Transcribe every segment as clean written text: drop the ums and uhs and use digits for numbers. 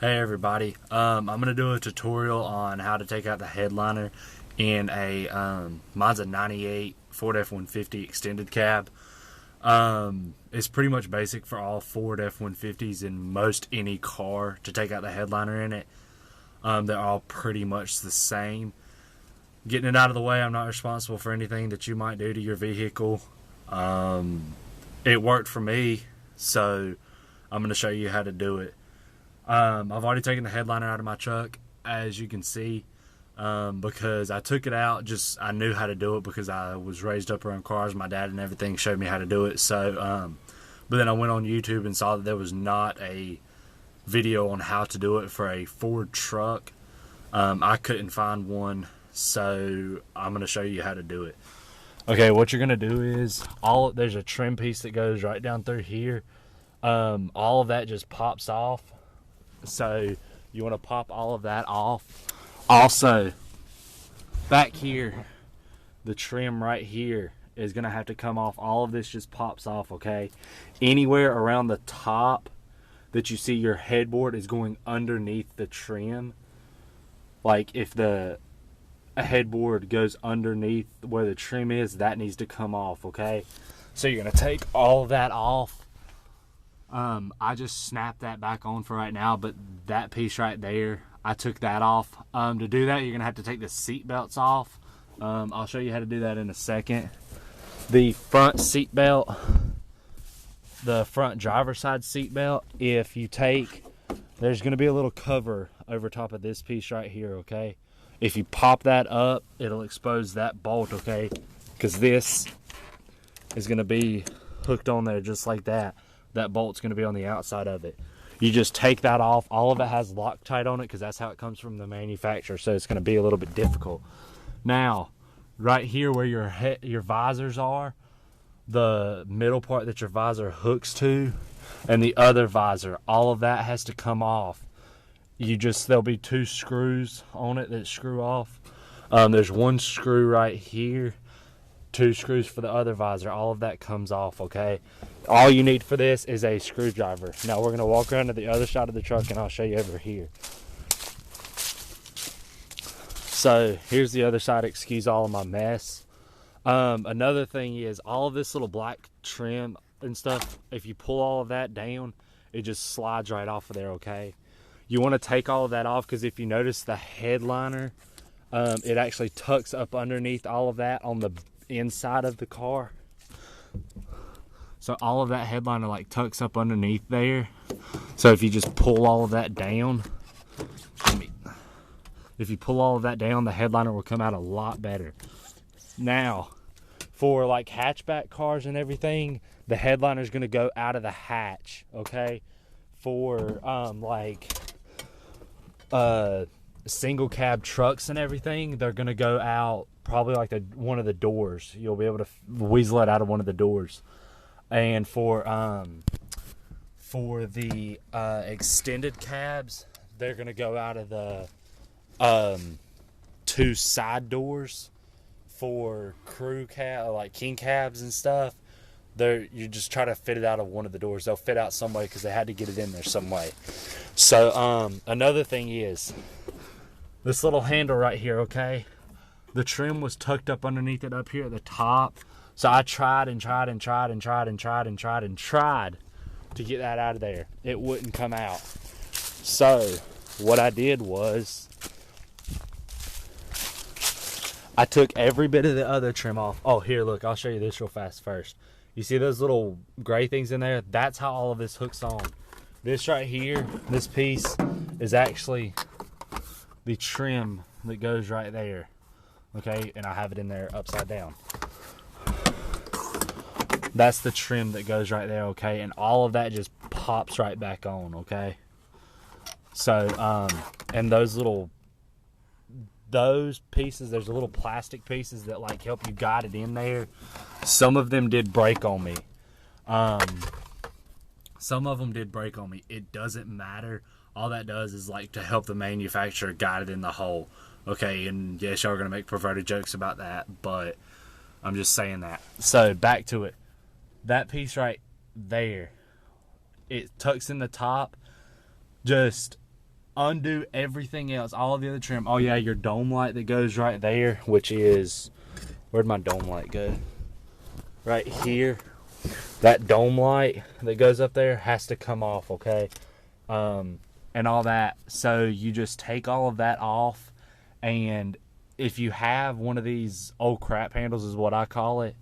Hey everybody, I'm going to do a tutorial on how to take out the headliner in mine's a 98 Ford F-150 extended cab. It's pretty much basic for all Ford F-150s in most any car to take out the headliner in it. They're all pretty much the same. Getting it out of the way, I'm not responsible for anything that you might do to your vehicle. It worked for me, so I'm going to show you how to do it. I've already taken the headliner out of my truck, as you can see, because I took it out. I knew how to do it because I was raised up around cars. My dad and everything showed me how to do it. But then I went on YouTube and saw that there was not a video on how to do it for a Ford truck. I couldn't find one, so I'm going to show you how to do it. Okay, what you're going to do is, there's a trim piece that goes right down through here. All of that just pops off. So you want to pop all of that off. Also, back here, the trim right here is going to have to come off. All of this just pops off, okay? Anywhere around the top that you see your headboard is going underneath the trim. Like if a headboard goes underneath where the trim is, that needs to come off, okay? So you're going to take all of that off. I just snapped that back on for right now, but that piece right there, I took that off. To do that, you're going to have to take the seat belts off. I'll show you how to do that in a second. The front seat belt, the front driver's side seat belt, there's going to be a little cover over top of this piece right here, okay? If you pop that up, it'll expose that bolt, okay? Because this is going to be hooked on there just like that. That bolt's going to be on the outside of it. You just take that off. All of it has Loctite on it because that's how it comes from the manufacturer, so it's going to be a little bit difficult. Now, right here where your visors are, the middle part that your visor hooks to, and the other visor, all of that has to come off. There'll be two screws on it that screw off. There's one screw right here, two screws for the other visor. All of that comes off, okay? All you need for this is a screwdriver. Now we're going to walk around to the other side of the truck and I'll show you over here. So here's the other side. Excuse all of my mess. Another thing is all of this little black trim and stuff, if you pull all of that down, it just slides right off of there, okay? You want to take all of that off because if you notice the headliner, it actually tucks up underneath all of that on the inside of the car. So all of that headliner like tucks up underneath there. So if you just pull all of that down, if you pull all of that down, the headliner will come out a lot better. Now, for like hatchback cars and everything, the headliner is going to go out of the hatch, okay? For single cab trucks and everything, they're going to go out probably like one of the doors. You'll be able to weasel it out of one of the doors. And for the extended cabs, they're gonna go out of the two side doors. For crew cab, like king cabs and stuff, you just try to fit it out of one of the doors. They'll fit out some way because they had to get it in there some way. So another thing is this little handle right here, okay? The trim was tucked up underneath it up here at the top. So I tried to get that out of there. It wouldn't come out. So what I did was I took every bit of the other trim off. Oh, here, look, I'll show you this real fast first. You see those little gray things in there? That's how all of this hooks on. This right here, this piece, is actually the trim that goes right there. Okay, and I have it in there upside down. That's the trim that goes right there, okay? And all of that just pops right back on, okay? So, and those pieces, there's little plastic pieces that like help you guide it in there. Some of them did break on me. It doesn't matter. All that does is like to help the manufacturer guide it in the hole. Okay, and yes, y'all are going to make perverted jokes about that, but I'm just saying that. So, back to it. That piece right there, it tucks in the top. Just undo everything else, all of the other trim. Oh yeah, your dome light that goes right there, which is, where'd my dome light go? Right here. That dome light that goes up there has to come off, okay? And all that. So you just take all of that off, and if you have one of these old crap handles is what I call it,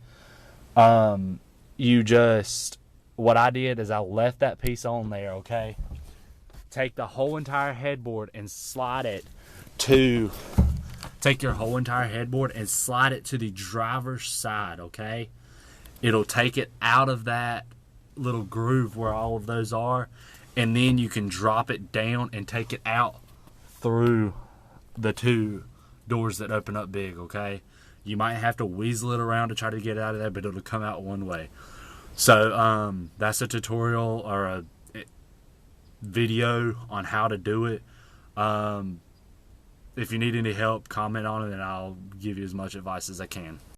you just, what I did is I left that piece on there, okay? Take the whole entire headboard and slide it to, take your whole entire headboard and slide it to the driver's side, okay? It'll take it out of that little groove where all of those are, and then you can drop it down and take it out through the two doors that open up big, okay? You might have to weasel it around to try to get it out of there, but it'll come out one way. So that's a tutorial or a video on how to do it. If you need any help, comment on it and I'll give you as much advice as I can.